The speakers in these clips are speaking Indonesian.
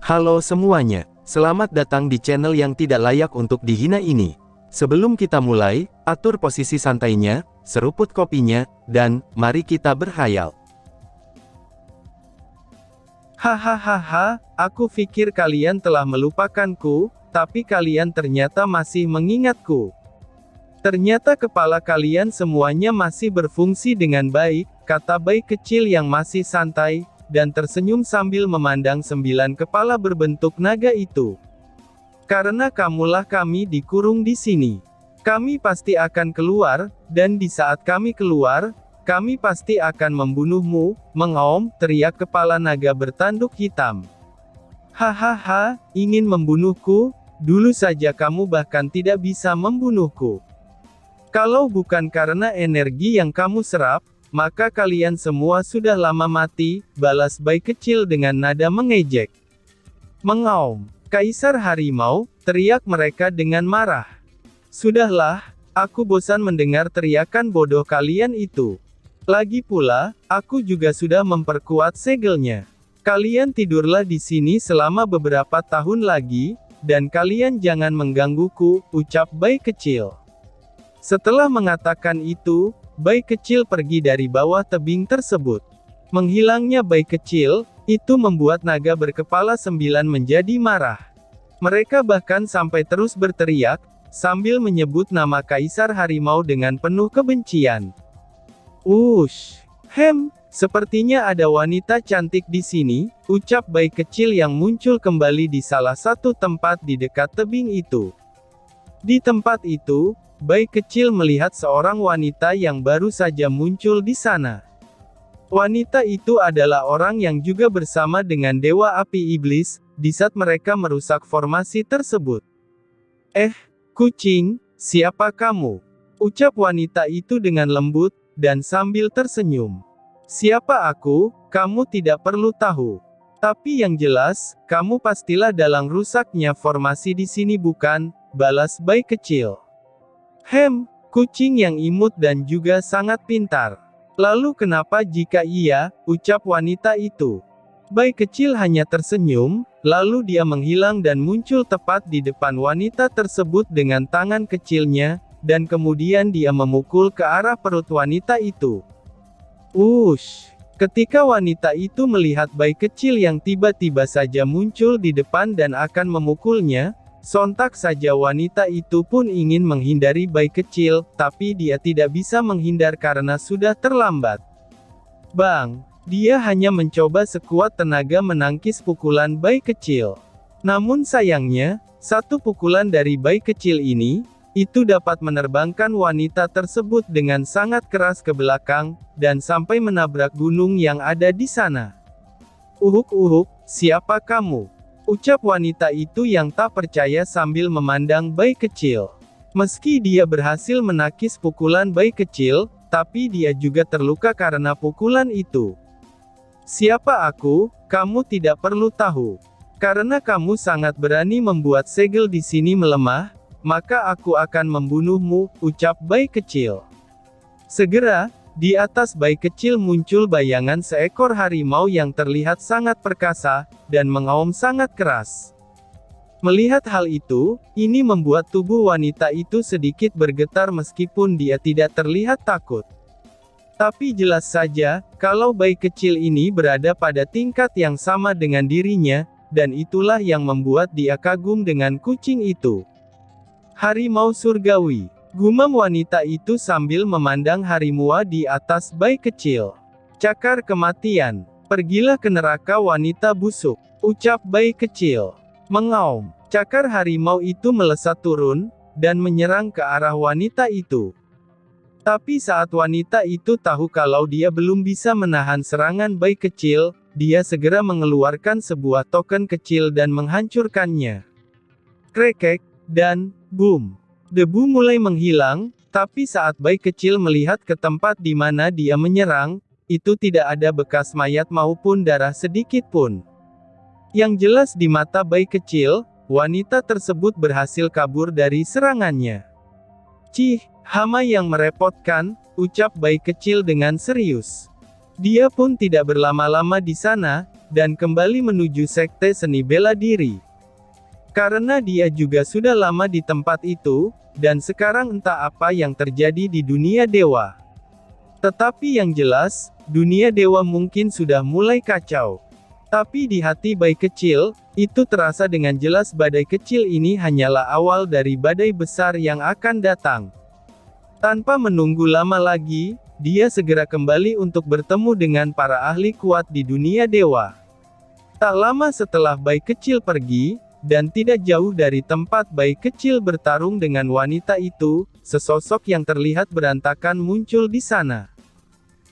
Halo semuanya, selamat datang di channel yang tidak layak untuk dihina ini. Sebelum kita mulai, atur posisi santainya, seruput kopinya, dan mari kita berkhayal. Hahaha, aku pikir kalian telah melupakanku, tapi kalian ternyata masih mengingatku. Ternyata kepala kalian semuanya masih berfungsi dengan baik, kata bayi kecil yang masih santai, dan tersenyum sambil memandang 9 kepala berbentuk naga itu. Karena kamulah kami dikurung di sini. Kami pasti akan keluar, dan di saat kami keluar, kami pasti akan membunuhmu, mengaum, teriak kepala naga bertanduk hitam. Hahaha, ingin membunuhku? Dulu saja kamu bahkan tidak bisa membunuhku. Kalau bukan karena energi yang kamu serap, maka kalian semua sudah lama mati, balas bayi kecil dengan nada mengejek. Mengaum, Kaisar Harimau, teriak mereka dengan marah. Sudahlah, aku bosan mendengar teriakan bodoh kalian itu. Lagi pula, aku juga sudah memperkuat segelnya. Kalian tidurlah di sini selama beberapa tahun lagi, dan kalian jangan menggangguku, ucap bayi kecil. Setelah mengatakan itu, bayi kecil pergi dari bawah tebing tersebut. Menghilangnya bayi kecil, itu membuat naga berkepala 9 menjadi marah. Mereka bahkan sampai terus berteriak, sambil menyebut nama Kaisar Harimau dengan penuh kebencian. Sepertinya ada wanita cantik di sini, ucap bayi kecil yang muncul kembali di salah satu tempat di dekat tebing itu. Di tempat itu, bayi kecil melihat seorang wanita yang baru saja muncul di sana. Wanita itu adalah orang yang juga bersama dengan Dewa Api Iblis, di saat mereka merusak formasi tersebut. Kucing, siapa kamu? Ucap wanita itu dengan lembut, dan sambil tersenyum. Siapa aku, kamu tidak perlu tahu. Tapi yang jelas, kamu pastilah dalang rusaknya formasi di sini bukan? Balas bayi kecil. Kucing yang imut dan juga sangat pintar. Lalu kenapa jika iya, ucap wanita itu. Bayi kecil hanya tersenyum, lalu dia menghilang dan muncul tepat di depan wanita tersebut dengan tangan kecilnya, dan kemudian dia memukul ke arah perut wanita itu. Ketika wanita itu melihat bayi kecil yang tiba-tiba saja muncul di depan dan akan memukulnya, sontak saja wanita itu pun ingin menghindari bayi kecil, tapi dia tidak bisa menghindar karena sudah terlambat. Bang! Dia hanya mencoba sekuat tenaga menangkis pukulan bayi kecil. Namun sayangnya, satu pukulan dari bayi kecil ini, itu dapat menerbangkan wanita tersebut dengan sangat keras ke belakang, dan sampai menabrak gunung yang ada di sana. Siapa kamu? Ucap wanita itu yang tak percaya sambil memandang bayi kecil. Meski dia berhasil menakis pukulan bayi kecil, tapi dia juga terluka karena pukulan itu. Siapa aku? Kamu tidak perlu tahu. Karena kamu sangat berani membuat segel di sini melemah, maka aku akan membunuhmu, ucap bayi kecil. Segera, di atas bayi kecil muncul bayangan seekor harimau yang terlihat sangat perkasa, dan mengaum sangat keras. Melihat hal itu, ini membuat tubuh wanita itu sedikit bergetar meskipun dia tidak terlihat takut. Tapi jelas saja, kalau bayi kecil ini berada pada tingkat yang sama dengan dirinya, dan itulah yang membuat dia kagum dengan kucing itu. Harimau surgawi, gumam wanita itu sambil memandang harimau di atas bayi kecil. Cakar kematian, pergilah ke neraka wanita busuk, ucap bayi kecil. Mengaum, cakar harimau itu melesat turun, dan menyerang ke arah wanita itu. Tapi saat wanita itu tahu kalau dia belum bisa menahan serangan bayi kecil, dia segera mengeluarkan sebuah token kecil dan menghancurkannya. Krekek, dan, boom. Debu mulai menghilang, tapi saat bayi kecil melihat ke tempat di mana dia menyerang, itu tidak ada bekas mayat maupun darah sedikit pun. Yang jelas di mata bayi kecil, wanita tersebut berhasil kabur dari serangannya. Hama yang merepotkan, ucap bayi kecil dengan serius. Dia pun tidak berlama-lama di sana, dan kembali menuju sekte seni bela diri. Karena dia juga sudah lama di tempat itu, dan sekarang entah apa yang terjadi di dunia dewa. Tetapi yang jelas, dunia dewa mungkin sudah mulai kacau. Tapi di hati bayi kecil, itu terasa dengan jelas badai kecil ini hanyalah awal dari badai besar yang akan datang. Tanpa menunggu lama lagi, dia segera kembali untuk bertemu dengan para ahli kuat di dunia dewa. Tak lama setelah bayi kecil pergi, dan tidak jauh dari tempat bayi kecil bertarung dengan wanita itu, sesosok yang terlihat berantakan muncul di sana.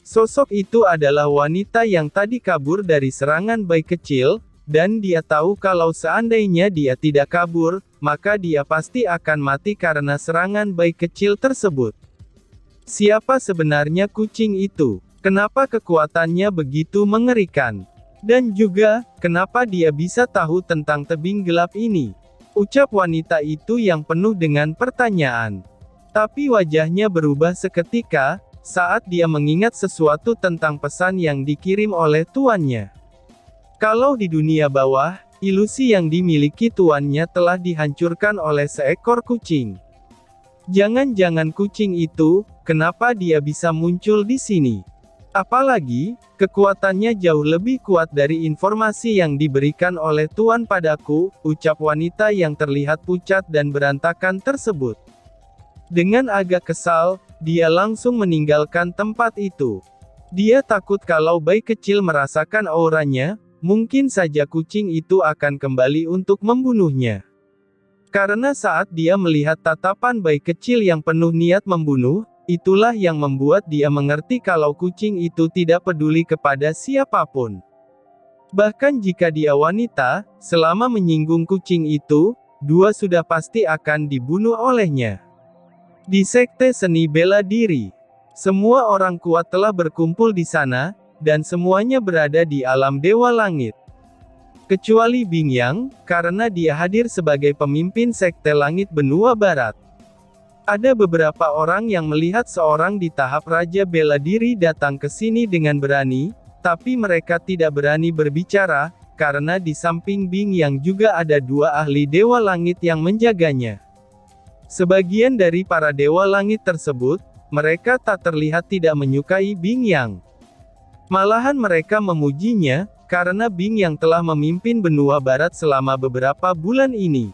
Sosok itu adalah wanita yang tadi kabur dari serangan bayi kecil, dan dia tahu kalau seandainya dia tidak kabur, maka dia pasti akan mati karena serangan bayi kecil tersebut. Siapa sebenarnya kucing itu? Kenapa kekuatannya begitu mengerikan? Dan juga, kenapa dia bisa tahu tentang tebing gelap ini? Ucap wanita itu yang penuh dengan pertanyaan. Tapi wajahnya berubah seketika, saat dia mengingat sesuatu tentang pesan yang dikirim oleh tuannya. Kalau di dunia bawah, ilusi yang dimiliki tuannya telah dihancurkan oleh seekor kucing. Jangan-jangan kucing itu, kenapa dia bisa muncul di sini? Apalagi, kekuatannya jauh lebih kuat dari informasi yang diberikan oleh Tuan padaku, ucap wanita yang terlihat pucat dan berantakan tersebut. Dengan agak kesal, dia langsung meninggalkan tempat itu. Dia takut kalau bayi kecil merasakan auranya, mungkin saja kucing itu akan kembali untuk membunuhnya. Karena saat dia melihat tatapan bayi kecil yang penuh niat membunuh, itulah yang membuat dia mengerti kalau kucing itu tidak peduli kepada siapapun. Bahkan jika dia wanita, selama menyinggung kucing itu, dua sudah pasti akan dibunuh olehnya. Di sekte seni bela diri, semua orang kuat telah berkumpul di sana, dan semuanya berada di alam dewa langit. Kecuali Bing Yang, karena dia hadir sebagai pemimpin sekte langit benua barat. Ada beberapa orang yang melihat seorang di tahap Raja Bela Diri datang ke sini dengan berani, tapi mereka tidak berani berbicara, karena di samping Bing Yang juga ada dua ahli Dewa Langit yang menjaganya. Sebagian dari para Dewa Langit tersebut, mereka tak terlihat tidak menyukai Bing Yang. Malahan mereka memujinya, karena Bing Yang telah memimpin benua barat selama beberapa bulan ini.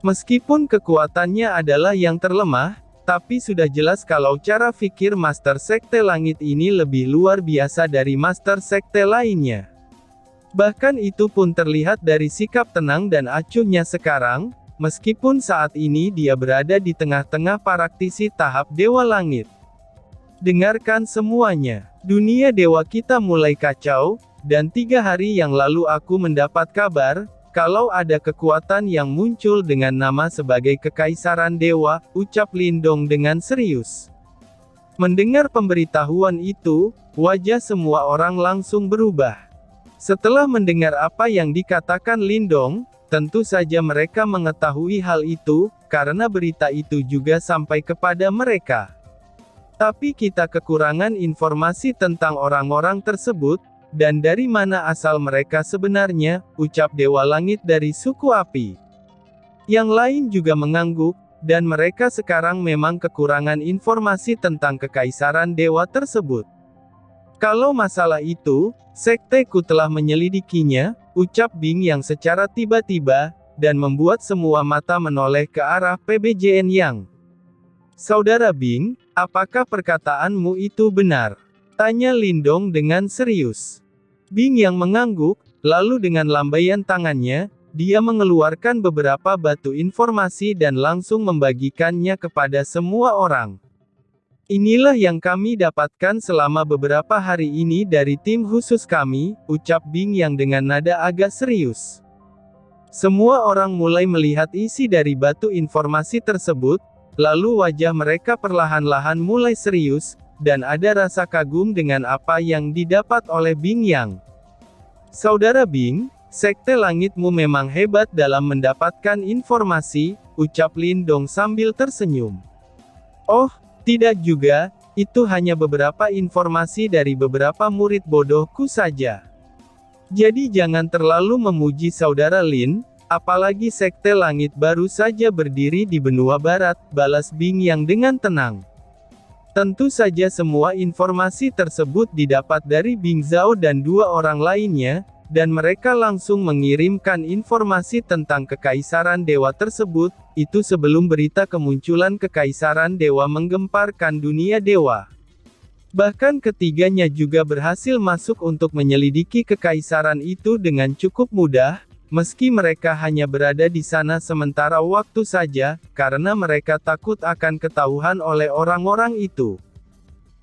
Meskipun kekuatannya adalah yang terlemah, tapi sudah jelas kalau cara pikir Master Sekte Langit ini lebih luar biasa dari Master Sekte lainnya. Bahkan itu pun terlihat dari sikap tenang dan acuhnya sekarang, meskipun saat ini dia berada di tengah-tengah praktisi tahap Dewa Langit. Dengarkan semuanya, dunia dewa kita mulai kacau, dan 3 hari yang lalu aku mendapat kabar, kalau ada kekuatan yang muncul dengan nama sebagai Kekaisaran Dewa, ucap Lindong dengan serius. Mendengar pemberitahuan itu, wajah semua orang langsung berubah. Setelah mendengar apa yang dikatakan Lindong, tentu saja mereka mengetahui hal itu, karena berita itu juga sampai kepada mereka. Tapi kita kekurangan informasi tentang orang-orang tersebut, dan dari mana asal mereka sebenarnya, ucap Dewa Langit dari suku api. Yang lain juga mengangguk, dan mereka sekarang memang kekurangan informasi tentang kekaisaran dewa tersebut. Kalau masalah itu, sekteku telah menyelidikinya, ucap Bing Yang secara tiba-tiba, dan membuat semua mata menoleh ke arah PBJN Yang. Saudara Bing, apakah perkataanmu itu benar? Tanya Lindong dengan serius. Bing Yang mengangguk, lalu dengan lambaian tangannya, dia mengeluarkan beberapa batu informasi dan langsung membagikannya kepada semua orang. Inilah yang kami dapatkan selama beberapa hari ini dari tim khusus kami, ucap Bing Yang dengan nada agak serius. Semua orang mulai melihat isi dari batu informasi tersebut, lalu wajah mereka perlahan-lahan mulai serius, dan ada rasa kagum dengan apa yang didapat oleh Bing Yang. Saudara Bing, sekte langitmu memang hebat dalam mendapatkan informasi, ucap Lindong sambil tersenyum. Oh, tidak juga, itu hanya beberapa informasi dari beberapa murid bodohku saja. Jadi jangan terlalu memuji saudara Lin, apalagi Sekte Langit baru saja berdiri di benua barat, balas Bing Yang dengan tenang. Tentu saja semua informasi tersebut didapat dari Bing Zhao dan dua orang lainnya, dan mereka langsung mengirimkan informasi tentang Kekaisaran Dewa tersebut, itu sebelum berita kemunculan Kekaisaran Dewa menggemparkan dunia dewa. Bahkan ketiganya juga berhasil masuk untuk menyelidiki kekaisaran itu dengan cukup mudah, meski mereka hanya berada di sana sementara waktu saja, karena mereka takut akan ketahuan oleh orang-orang itu.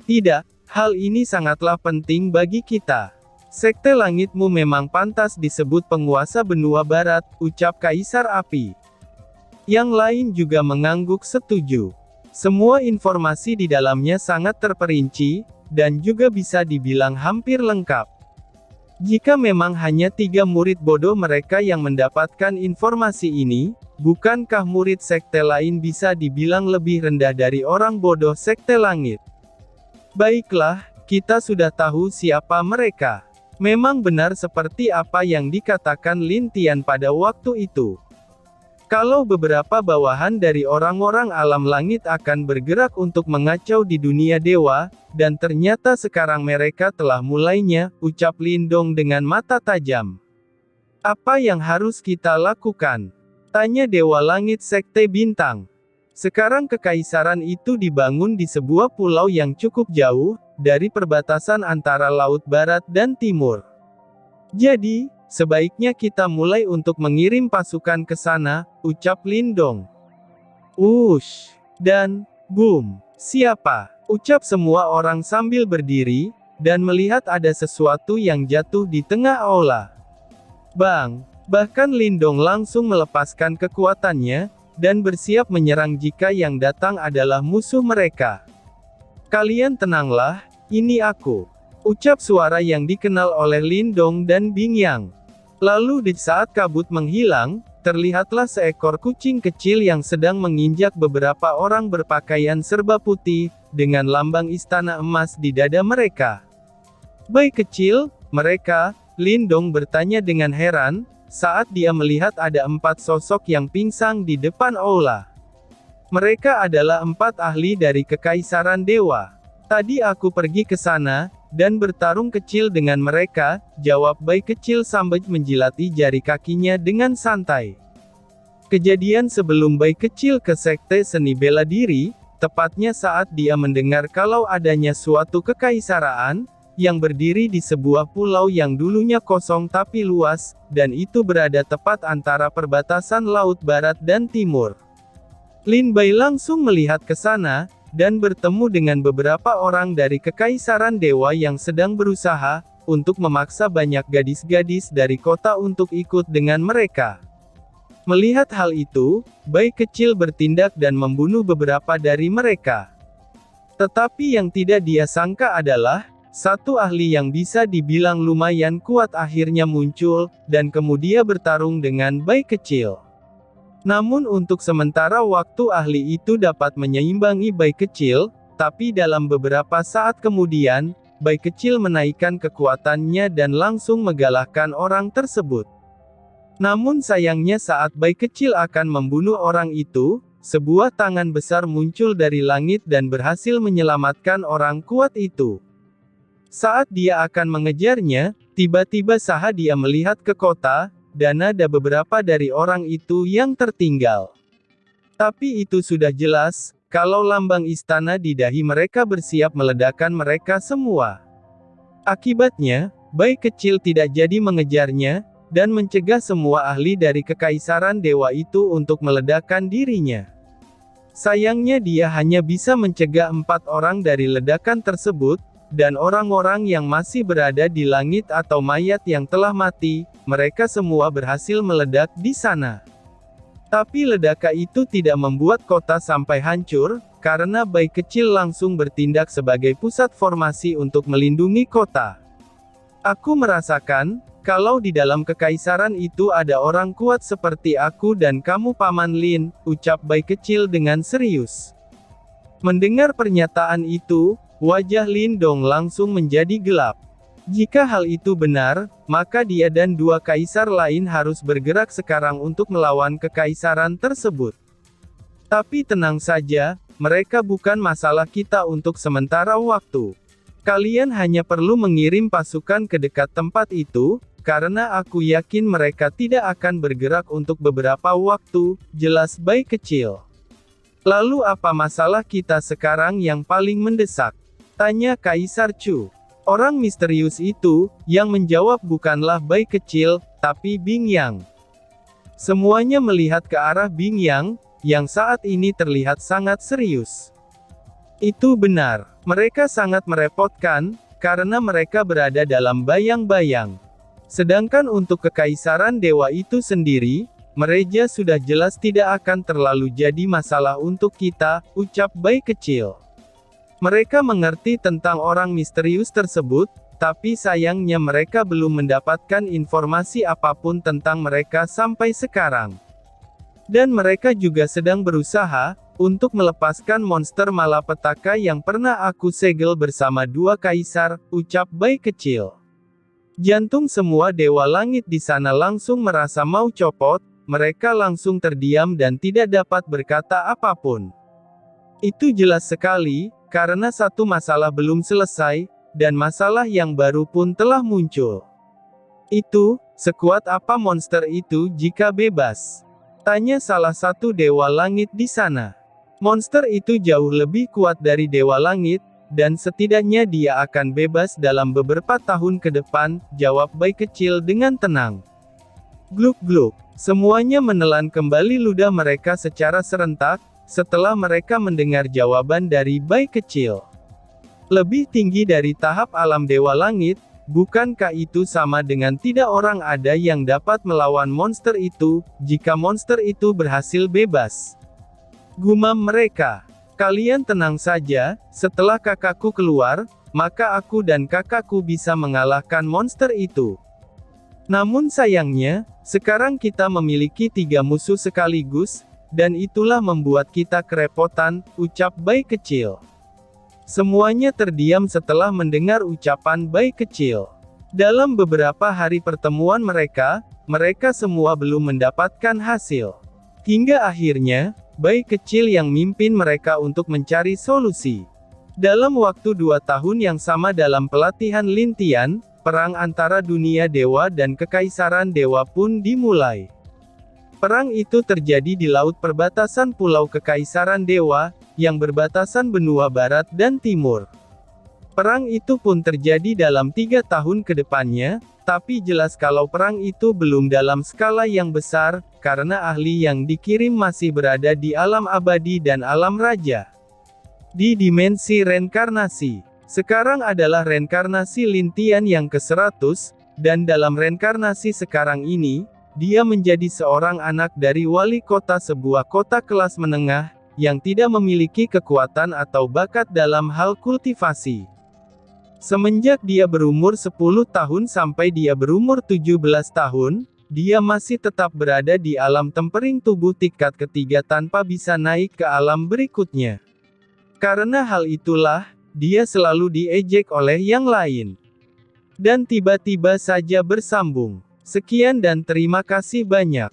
Tidak, hal ini sangatlah penting bagi kita. Sekte Langitmu memang pantas disebut penguasa benua barat, ucap Kaisar Api. Yang lain juga mengangguk setuju. Semua informasi di dalamnya sangat terperinci, dan juga bisa dibilang hampir lengkap. Jika memang hanya 3 murid bodoh mereka yang mendapatkan informasi ini, bukankah murid sekte lain bisa dibilang lebih rendah dari orang bodoh Sekte Langit? Baiklah, kita sudah tahu siapa mereka. Memang benar seperti apa yang dikatakan Lin Tian pada waktu itu. Kalau beberapa bawahan dari orang-orang alam langit akan bergerak untuk mengacau di dunia dewa, dan ternyata sekarang mereka telah mulainya, ucap Lindong dengan mata tajam. Apa yang harus kita lakukan? Tanya Dewa Langit Sekte Bintang. Sekarang kekaisaran itu dibangun di sebuah pulau yang cukup jauh, dari perbatasan antara Laut Barat dan Timur. Jadi, sebaiknya kita mulai untuk mengirim pasukan ke sana, ucap Lindong. Wush! Dan, boom! Siapa? Ucap semua orang sambil berdiri, dan melihat ada sesuatu yang jatuh di tengah aula. Bang! Bahkan Lindong langsung melepaskan kekuatannya, dan bersiap menyerang jika yang datang adalah musuh mereka. Kalian tenanglah, ini aku. Ucap suara yang dikenal oleh Lindong dan Bing Yang. Lalu di saat kabut menghilang, terlihatlah seekor kucing kecil yang sedang menginjak beberapa orang berpakaian serba putih, dengan lambang istana emas di dada mereka. Bayi kecil, mereka, Lindong bertanya dengan heran, saat dia melihat ada 4 sosok yang pingsan di depan aula. Mereka adalah 4 ahli dari Kekaisaran Dewa. Tadi aku pergi ke sana, dan bertarung kecil dengan mereka, jawab bayi kecil sambil menjilati jari kakinya dengan santai. Kejadian sebelum bayi kecil ke sekte seni bela diri, tepatnya saat dia mendengar kalau adanya suatu kekaisaraan, yang berdiri di sebuah pulau yang dulunya kosong tapi luas, dan itu berada tepat antara perbatasan Laut Barat dan Timur. Lin Bai langsung melihat ke sana, dan bertemu dengan beberapa orang dari Kekaisaran Dewa yang sedang berusaha, untuk memaksa banyak gadis-gadis dari kota untuk ikut dengan mereka. Melihat hal itu, bayi kecil bertindak dan membunuh beberapa dari mereka. Tetapi yang tidak dia sangka adalah, satu ahli yang bisa dibilang lumayan kuat akhirnya muncul, dan kemudian bertarung dengan bayi kecil. Namun untuk sementara waktu ahli itu dapat menyeimbangi bayi kecil, tapi dalam beberapa saat kemudian, bayi kecil menaikkan kekuatannya dan langsung mengalahkan orang tersebut. Namun sayangnya saat bayi kecil akan membunuh orang itu, sebuah tangan besar muncul dari langit dan berhasil menyelamatkan orang kuat itu. Saat dia akan mengejarnya, tiba-tiba saja dia melihat ke kota, dan ada beberapa dari orang itu yang tertinggal. Tapi itu sudah jelas, kalau lambang istana di dahi mereka bersiap meledakkan mereka semua. Akibatnya, bayi kecil tidak jadi mengejarnya, dan mencegah semua ahli dari Kekaisaran Dewa itu untuk meledakkan dirinya. Sayangnya dia hanya bisa mencegah 4 orang dari ledakan tersebut, dan orang-orang yang masih berada di langit atau mayat yang telah mati, mereka semua berhasil meledak di sana. Tapi ledakan itu tidak membuat kota sampai hancur, karena bayi kecil langsung bertindak sebagai pusat formasi untuk melindungi kota. Aku merasakan, kalau di dalam kekaisaran itu ada orang kuat seperti aku dan kamu Paman Lin, ucap bayi kecil dengan serius. Mendengar pernyataan itu, wajah Lindong langsung menjadi gelap. Jika hal itu benar, maka dia dan dua kaisar lain harus bergerak sekarang untuk melawan kekaisaran tersebut. Tapi tenang saja, mereka bukan masalah kita untuk sementara waktu. Kalian hanya perlu mengirim pasukan ke dekat tempat itu, karena aku yakin mereka tidak akan bergerak untuk beberapa waktu, jelas Bai Kecil. Lalu apa masalah kita sekarang yang paling mendesak? Tanya Kaisar Chu. Orang misterius itu, yang menjawab bukanlah Bai Kecil, tapi Bing Yang. Semuanya melihat ke arah Bing Yang, yang saat ini terlihat sangat serius. Itu benar, mereka sangat merepotkan, karena mereka berada dalam bayang-bayang. Sedangkan untuk kekaisaran dewa itu sendiri, mereka sudah jelas tidak akan terlalu jadi masalah untuk kita, ucap Bai Kecil. Mereka mengerti tentang orang misterius tersebut, tapi sayangnya mereka belum mendapatkan informasi apapun tentang mereka sampai sekarang. Dan mereka juga sedang berusaha untuk melepaskan monster malapetaka yang pernah aku segel bersama dua kaisar, ucap Bai Kecil. Jantung semua dewa langit di sana langsung merasa mau copot, mereka langsung terdiam dan tidak dapat berkata apapun. Itu jelas sekali, karena satu masalah belum selesai, dan masalah yang baru pun telah muncul. Itu, sekuat apa monster itu jika bebas? Tanya salah satu dewa langit di sana. Monster itu jauh lebih kuat dari dewa langit, dan setidaknya dia akan bebas dalam beberapa tahun ke depan, jawab Bai Kecil dengan tenang. Gluk-gluk, semuanya menelan kembali ludah mereka secara serentak, setelah mereka mendengar jawaban dari Bai Kecil. Lebih tinggi dari tahap alam dewa langit, bukankah itu sama dengan tidak orang ada yang dapat melawan monster itu, jika monster itu berhasil bebas? Gumam mereka. Kalian tenang saja, setelah kakakku keluar, maka aku dan kakakku bisa mengalahkan monster itu. Namun sayangnya, sekarang kita memiliki 3 musuh sekaligus, dan itulah membuat kita kerepotan, ucap Bai Kecil. Semuanya terdiam setelah mendengar ucapan Bai Kecil. Dalam beberapa hari pertemuan mereka semua belum mendapatkan hasil. Hingga akhirnya, Bai Kecil yang mimpin mereka untuk mencari solusi. Dalam waktu 2 tahun yang sama dalam pelatihan Lintian, perang antara dunia dewa dan kekaisaran dewa pun dimulai. Perang itu terjadi di laut perbatasan Pulau Kekaisaran Dewa, yang berbatasan benua barat dan timur. Perang itu pun terjadi dalam 3 tahun ke depannya, tapi jelas kalau perang itu belum dalam skala yang besar, karena ahli yang dikirim masih berada di alam abadi dan alam raja. Di dimensi reinkarnasi, sekarang adalah reinkarnasi Lintian yang ke-100, dan dalam reinkarnasi sekarang ini, dia menjadi seorang anak dari wali kota sebuah kota kelas menengah, yang tidak memiliki kekuatan atau bakat dalam hal kultivasi. Semenjak dia berumur 10 tahun sampai dia berumur 17 tahun, dia masih tetap berada di alam tempering tubuh tingkat ketiga tanpa bisa naik ke alam berikutnya. Karena hal itulah, dia selalu diejek oleh yang lain. Dan tiba-tiba saja bersambung. Sekian dan terima kasih banyak.